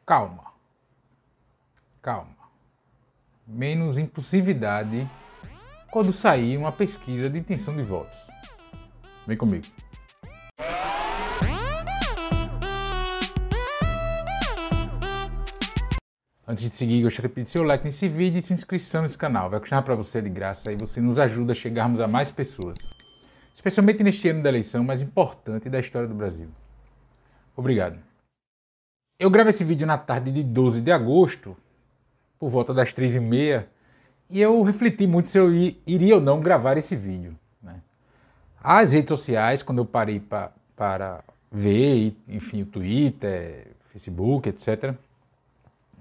Calma. Calma. Menos impulsividade quando sair uma pesquisa de intenção de votos. Vem comigo. Antes de seguir, gostaria de pedir seu like nesse vídeo e sua inscrição nesse canal. Vai custar para você de graça e você nos ajuda a chegarmos a mais pessoas. Especialmente neste ano da eleição mais importante da história do Brasil. Obrigado. Eu gravo esse vídeo na tarde de 12 de agosto, por volta das 3h30, e eu refleti muito se eu iria ou não gravar esse vídeo, né? As redes sociais, quando eu parei para ver, enfim, o Twitter, Facebook, etc.,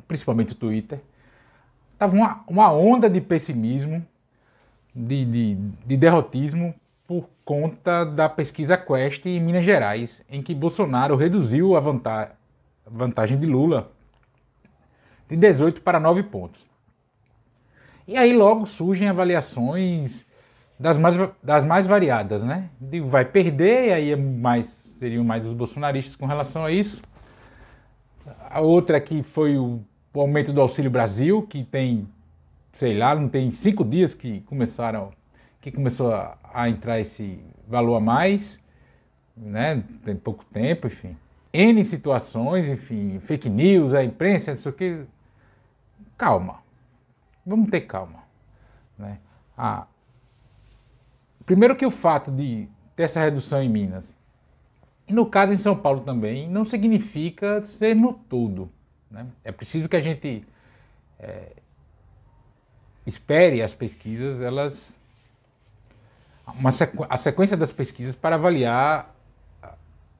principalmente o Twitter, estava uma onda de pessimismo, de derrotismo, por conta da pesquisa Quest em Minas Gerais, em que Bolsonaro reduziu a vantagem de Lula de 18 para 9 pontos. E aí logo surgem avaliações das mais variadas, né? Vai perder, e aí seriam mais os bolsonaristas com relação a isso. A outra aqui foi o aumento do Auxílio Brasil, que tem, sei lá, não tem 5 dias que começou a entrar esse valor a mais, né? Tem pouco tempo, enfim. N situações, enfim, fake news, a imprensa, não sei o que. Calma. Vamos ter calma, né? Primeiro que o fato de ter essa redução em Minas, e no caso em São Paulo também, não significa ser no todo, né? É preciso que a gente espere as pesquisas, a sequência das pesquisas para avaliar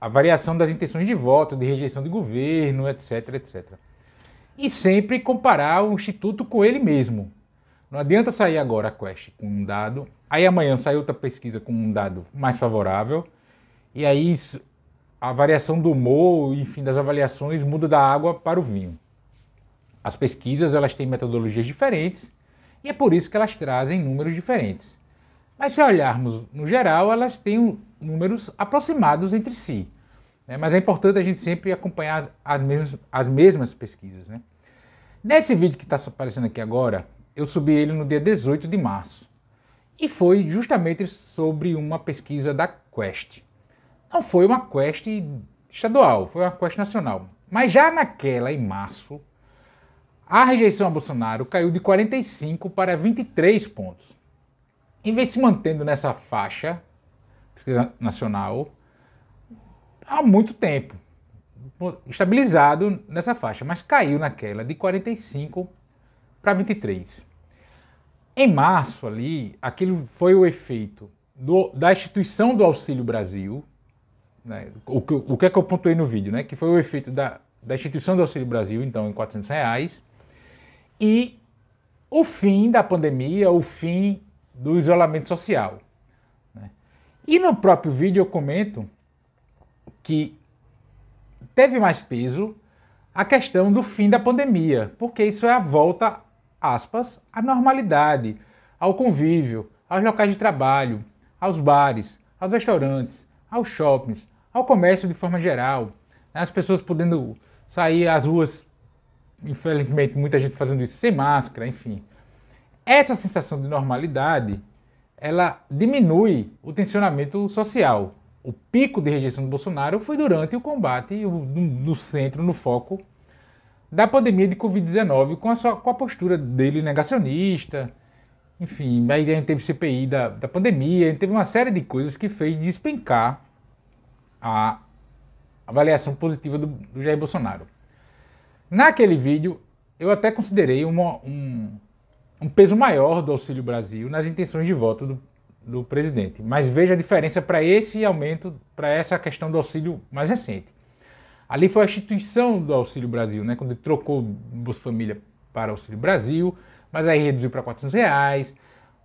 a variação das intenções de voto, de rejeição de governo, etc, etc. E sempre comparar o Instituto com ele mesmo. Não adianta sair agora a Quest com um dado, aí amanhã sai outra pesquisa com um dado mais favorável, e aí a variação do humor, enfim, das avaliações muda da água para o vinho. As pesquisas, elas têm metodologias diferentes, e é por isso que elas trazem números diferentes. Mas se olharmos no geral, elas têm números aproximados entre si, né? Mas é importante a gente sempre acompanhar as mesmas pesquisas, né? Nesse vídeo que está aparecendo aqui agora, eu subi ele no dia 18 de março. E foi justamente sobre uma pesquisa da Quest. Não foi uma Quest estadual, foi uma Quest nacional. Mas já naquela, em março, a rejeição a Bolsonaro caiu de 45 para 23 pontos. Em vez de se mantendo nessa faixa nacional há muito tempo, estabilizado nessa faixa, mas caiu naquela de 45 para 23. Em março ali, aquilo foi o efeito da instituição do Auxílio Brasil, né? O que é que eu pontuei no vídeo, né? Que foi o efeito da instituição do Auxílio Brasil, então em R$400, e o fim da pandemia, o fim do isolamento social, né? E no próprio vídeo eu comento que teve mais peso a questão do fim da pandemia, porque isso é a volta, aspas, à normalidade, ao convívio, aos locais de trabalho, aos bares, aos restaurantes, aos shoppings, ao comércio de forma geral, né? As pessoas podendo sair às ruas, infelizmente muita gente fazendo isso sem máscara, enfim. Essa sensação de normalidade, ela diminui o tensionamento social. O pico de rejeição do Bolsonaro foi durante o combate no centro, no foco da pandemia de Covid-19, com a postura dele negacionista. Enfim, aí a gente teve CPI da pandemia, a gente teve uma série de coisas que fez despencar a avaliação positiva do Jair Bolsonaro. Naquele vídeo, eu até considerei um peso maior do Auxílio Brasil nas intenções de voto do presidente. Mas veja a diferença para esse aumento, para essa questão do auxílio mais recente. Ali foi a instituição do Auxílio Brasil, né? Quando ele trocou o Bolsa Família para Auxílio Brasil, mas aí reduziu para R$400,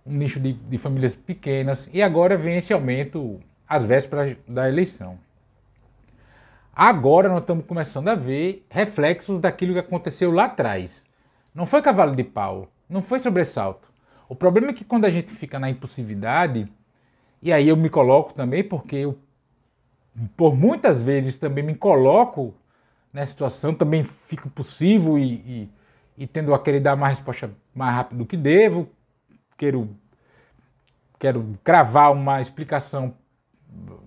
um nicho de famílias pequenas, e agora vem esse aumento às vésperas da eleição. Agora nós estamos começando a ver reflexos daquilo que aconteceu lá atrás. Não foi cavalo de pau, não foi sobressalto. O problema é que quando a gente fica na impulsividade, e aí eu me coloco também, porque eu, por muitas vezes, também me coloco nessa situação, também fico impossível e tendo a querer dar uma resposta mais rápida do que devo, quero cravar uma explicação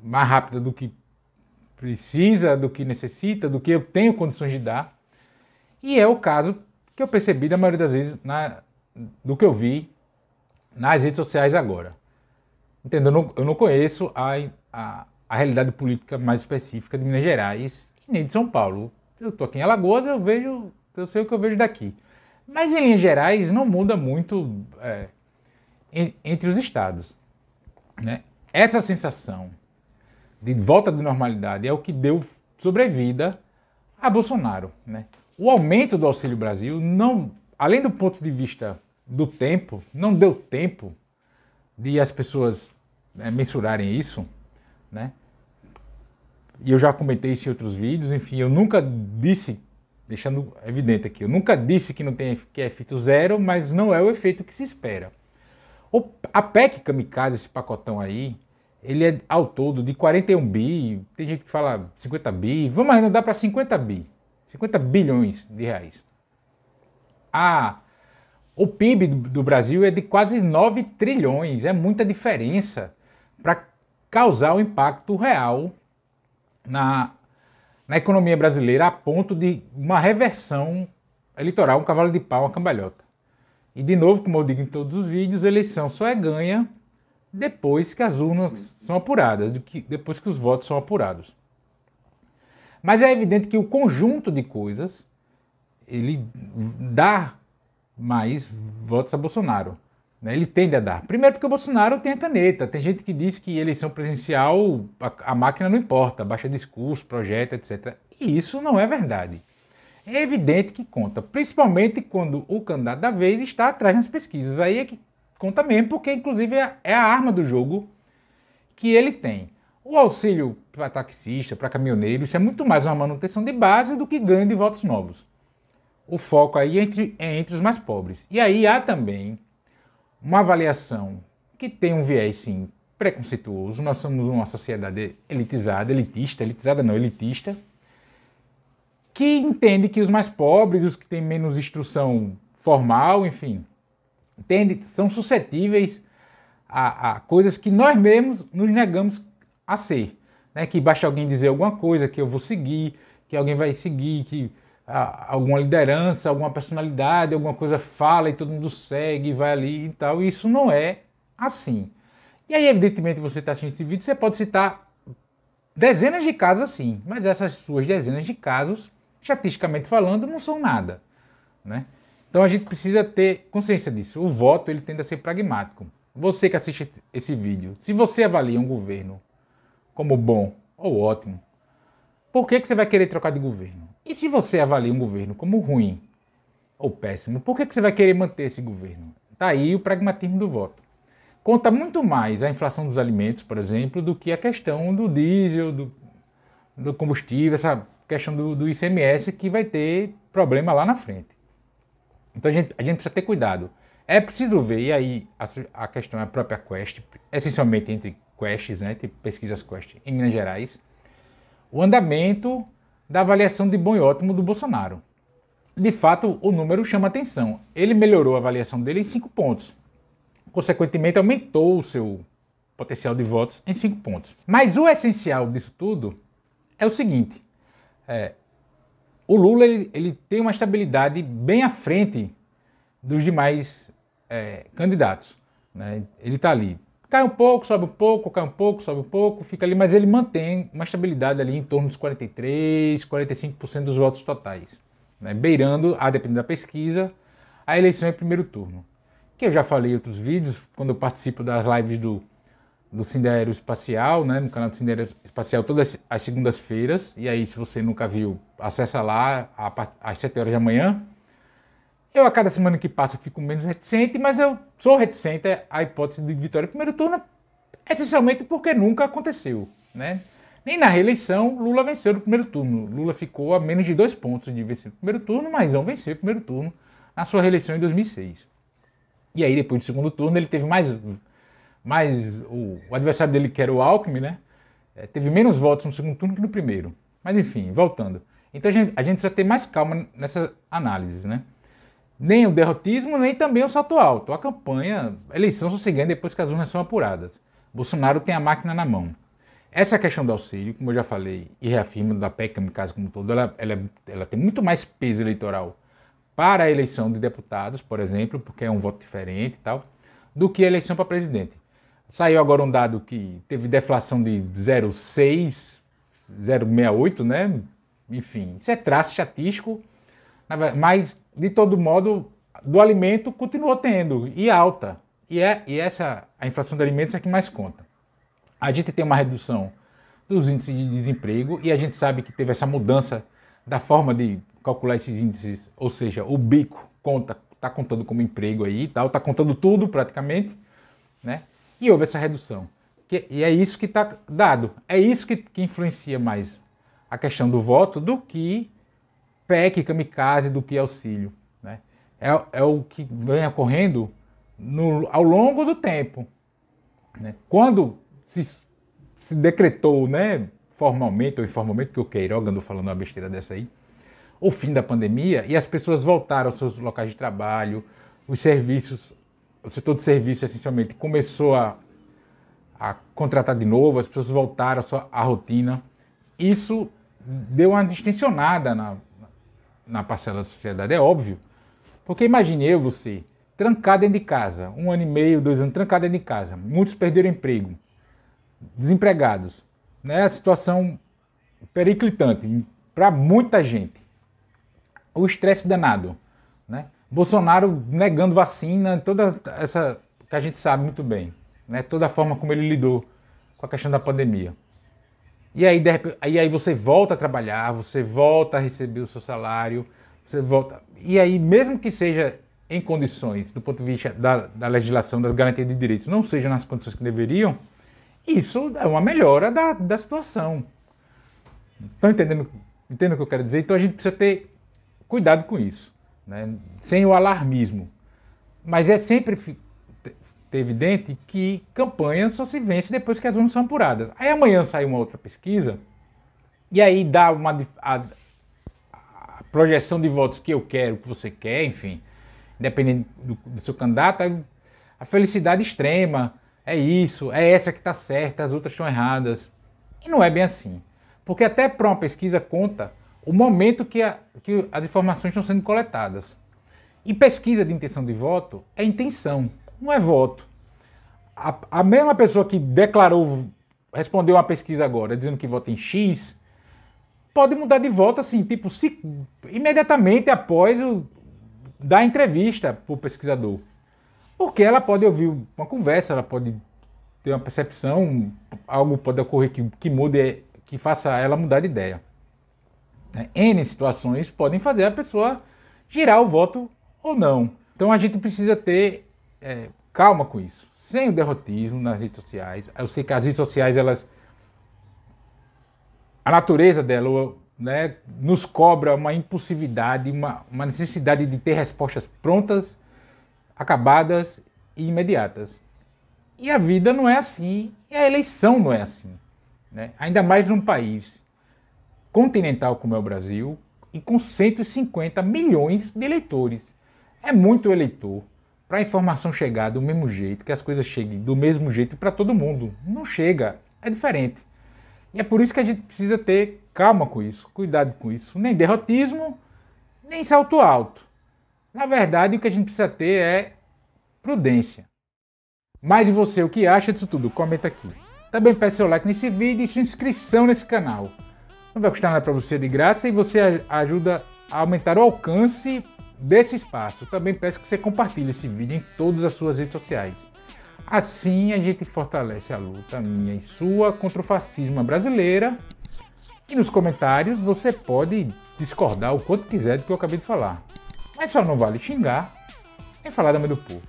mais rápida do que precisa, do que necessita, do que eu tenho condições de dar. E é o caso que eu percebi da maioria das vezes do que eu vi nas redes sociais agora. Entendeu? Eu não conheço a realidade política mais específica de Minas Gerais e nem de São Paulo. Eu estou aqui em Alagoas, eu sei o que eu vejo daqui. Mas em linhas gerais não muda muito entre os estados, né? Essa sensação de volta da normalidade é o que deu sobrevida a Bolsonaro, né? O aumento do Auxílio Brasil, não, além do ponto de vista do tempo, não deu tempo de as pessoas mensurarem isso, né? E eu já comentei isso em outros vídeos, enfim, eu nunca disse, deixando evidente aqui, eu nunca disse que não tem que é efeito zero, mas não é o efeito que se espera. A PEC Kamikaze, esse pacotão aí, ele é ao todo de 41 bi, tem gente que fala 50 bi, vamos arredondar para 50 bi, 50 bilhões de reais. O PIB do Brasil é de quase 9 trilhões, é muita diferença para causar o impacto real na economia brasileira a ponto de uma reversão eleitoral, um cavalo de pau, uma cambalhota. E de novo, como eu digo em todos os vídeos, a eleição só é ganha depois que as urnas são apuradas, depois que os votos são apurados. Mas é evidente que o conjunto de coisas, ele dá mais votos a Bolsonaro, né? Ele tende a dar. Primeiro porque o Bolsonaro tem a caneta. Tem gente que diz que eleição presidencial, a máquina não importa, baixa discurso, projeto, etc. E isso não é verdade. É evidente que conta, principalmente quando o candidato da vez está atrás nas pesquisas. Aí é que conta mesmo, porque inclusive é a arma do jogo que ele tem. O auxílio para taxista, para caminhoneiro, isso é muito mais uma manutenção de base do que ganho de votos novos. O foco aí é entre os mais pobres. E aí há também uma avaliação que tem um viés, sim, preconceituoso. Nós somos uma sociedade elitista, que entende que os mais pobres, os que têm menos instrução formal, enfim, são suscetíveis a coisas que nós mesmos nos negamos a ser, né? Que basta alguém dizer alguma coisa que eu vou seguir, que alguém vai seguir, que alguma liderança, alguma personalidade, alguma coisa fala e todo mundo segue, vai ali e tal. E isso não é assim. E aí, evidentemente, você está assistindo esse vídeo, você pode citar dezenas de casos assim, mas essas suas dezenas de casos, estatisticamente falando, não são nada, né? Então a gente precisa ter consciência disso. O voto, ele tende a ser pragmático. Você que assiste esse vídeo, se você avalia um governo como bom ou ótimo, por que você vai querer trocar de governo? E se você avalia um governo como ruim ou péssimo, por que você vai querer manter esse governo? Está aí o pragmatismo do voto. Conta muito mais a inflação dos alimentos, por exemplo, do que a questão do diesel, do combustível, essa questão do ICMS, que vai ter problema lá na frente. Então a gente precisa ter cuidado. É preciso ver, e aí a questão é a própria Quest, essencialmente entre Quests, né, tipo pesquisas Quest em Minas Gerais, o andamento da avaliação de bom e ótimo do Bolsonaro. De fato, o número chama atenção. Ele melhorou a avaliação dele em 5 pontos. Consequentemente, aumentou o seu potencial de votos em 5 pontos. Mas o essencial disso tudo é o seguinte. O Lula ele tem uma estabilidade bem à frente dos demais candidatos, né? Ele está ali. Cai um pouco, sobe um pouco, cai um pouco, sobe um pouco, fica ali, mas ele mantém uma estabilidade ali em torno dos 43%, 45% dos votos totais, né? Beirando, a depender da pesquisa, a eleição em primeiro turno. Que eu já falei em outros vídeos, quando eu participo das lives do Cine Aeroespacial, né, no canal do Cine Aeroespacial, todas as segundas-feiras. E aí, se você nunca viu, acessa lá às 7 horas da manhã. Eu, a cada semana que passa, fico menos reticente, mas eu sou reticente à hipótese de vitória em primeiro turno, essencialmente porque nunca aconteceu, né? Nem na reeleição, Lula venceu no primeiro turno. Lula ficou a menos de 2 pontos de vencer no primeiro turno, mas não venceu o primeiro turno na sua reeleição em 2006. E aí, depois do segundo turno, ele teve mais o adversário dele, que era o Alckmin, né? Teve menos votos no segundo turno que no primeiro. Mas enfim, voltando. Então a gente precisa ter mais calma nessa análise, né? Nem o derrotismo, nem também o salto alto. A eleição só se ganha depois que as urnas são apuradas. Bolsonaro tem a máquina na mão. Essa questão do auxílio, como eu já falei e reafirmo, da PEC Kamikaze como um todo, ela tem muito mais peso eleitoral para a eleição de deputados, por exemplo, porque é um voto diferente e tal, do que a eleição para presidente. Saiu agora um dado que teve deflação de 0,6, 0,68, né? Enfim, isso é traço estatístico, mas, de todo modo, do alimento continuou tendo, e alta. A inflação de alimentos é que mais conta. A gente tem uma redução dos índices de desemprego e a gente sabe que teve essa mudança da forma de calcular esses índices, ou seja, o bico está contando como emprego aí e tal, está contando tudo praticamente, né? E houve essa redução. E é isso que está dado. É isso que influencia mais a questão do voto do que PEC, kamikaze, do que auxílio, né? É o que vem ocorrendo ao longo do tempo, né? Quando se decretou, né, formalmente ou informalmente, que o Queiroga andou falando uma besteira dessa aí, o fim da pandemia e as pessoas voltaram aos seus locais de trabalho, os serviços, o setor de serviço essencialmente começou a contratar de novo, as pessoas voltaram à rotina. Isso deu uma distensionada na parcela da sociedade, é óbvio. Porque imagine você, trancado dentro de casa, 1 ano e meio, 2 anos, trancado dentro de casa, muitos perderam emprego, desempregados, né? A situação periclitante para muita gente. O estresse danado, né? Bolsonaro negando vacina, toda essa que a gente sabe muito bem, né? Toda a forma como ele lidou com a questão da pandemia. E aí você volta a trabalhar, você volta a receber o seu salário, você volta. E aí, mesmo que seja em condições, do ponto de vista da legislação, das garantias de direitos, não seja nas condições que deveriam, isso é uma melhora da situação. Estão entendendo o que eu quero dizer? Então a gente precisa ter cuidado com isso, né? Sem o alarmismo. Mas é sempre evidente que campanhas só se vence depois que as urnas são apuradas. Aí amanhã sai uma outra pesquisa, e aí dá a projeção de votos que eu quero, que você quer, enfim, independente do seu candidato, a felicidade extrema, é isso, é essa que está certa, as outras estão erradas. E não é bem assim. Porque até para uma pesquisa conta o momento que as informações estão sendo coletadas. E pesquisa de intenção de voto é intenção, não é voto. A mesma pessoa que respondeu uma pesquisa agora, dizendo que vota em X, pode mudar de voto assim, tipo, imediatamente após dar entrevista para o pesquisador. Porque ela pode ouvir uma conversa, ela pode ter uma percepção, algo pode ocorrer que mude, que faça ela mudar de ideia. N situações podem fazer a pessoa girar o voto ou não. Então a gente precisa ter calma com isso, sem o derrotismo nas redes sociais. Eu sei que as redes sociais, a natureza dela, né, nos cobra uma impulsividade, uma necessidade de ter respostas prontas, acabadas e imediatas. E a vida não é assim, e a eleição não é assim, né? Ainda mais num país continental como é o Brasil e com 150 milhões de eleitores. É muito eleitor para a informação chegar do mesmo jeito, que as coisas cheguem do mesmo jeito para todo mundo. Não chega, é diferente. E é por isso que a gente precisa ter calma com isso, cuidado com isso. Nem derrotismo, nem salto alto. Na verdade, o que a gente precisa ter é prudência. Mas e você, o que acha disso tudo? Comenta aqui. Também peça seu like nesse vídeo e sua inscrição nesse canal. Não vai custar nada para você de graça e você ajuda a aumentar o alcance desse espaço. Também peço que você compartilhe esse vídeo em todas as suas redes sociais. Assim a gente fortalece a luta minha e sua contra o fascismo brasileiro. E nos comentários você pode discordar o quanto quiser do que eu acabei de falar. Mas só não vale xingar nem falar da mãe do povo.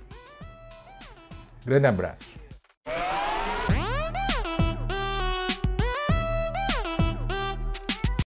Grande abraço.